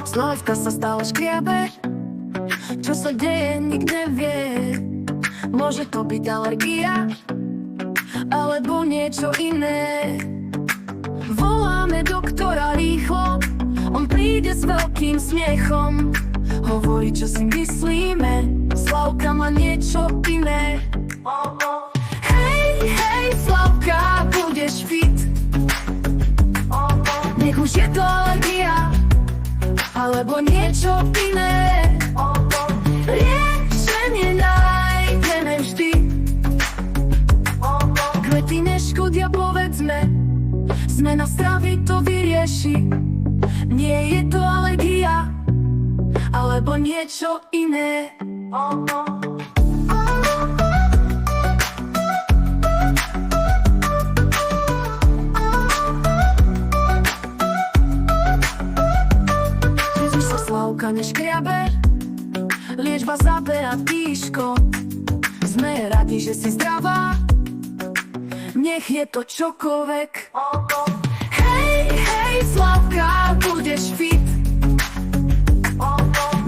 Slovka sa stále škriabe, čo sa deje, nikto nevie. Môže to byť alergia, alebo niečo iné. Voláme doktora rýchlo, on príde s veľkým smiechom. Hovorí, čo si myslíme, Slavka má niečo iné. Hej, hej, Slavka, budeš fit. Nech už je to alergia, alebo niečo iné. Riešenie nájdeme vždy. Kvety neškodia, povedzme, zmena stravy to vyrieši. Nie je to alergia, alebo niečo iné. Ježiš sa Slavka neškriabe, liečba zabera tíško. Sme radi, že si zdravá, nech je to čokoľvek. Hej, hej, Slavka, budeš fit.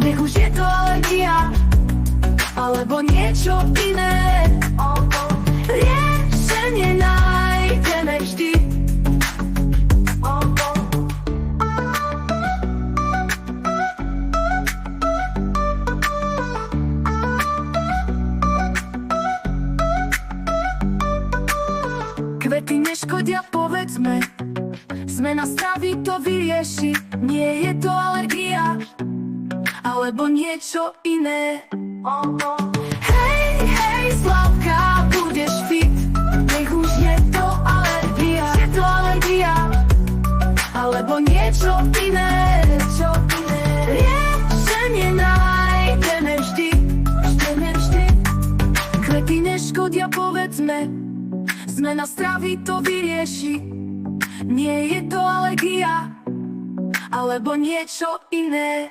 Nech už je to alergia, alebo niečo iné. Riešenie nájdeme vždy. Kvety neškodia, povedzme, zmena stravy to vyrieši. Nie je to alergia, alebo niečo iné. Hej, hej, Slavka, budeš fit. Nech už je to alergia, alebo niečo iné. Riešenie nájdeme vždy. Kvety neškodia, povedzme, zmena stravy to vyrieši. Nie je to alergia, alebo niečo iné.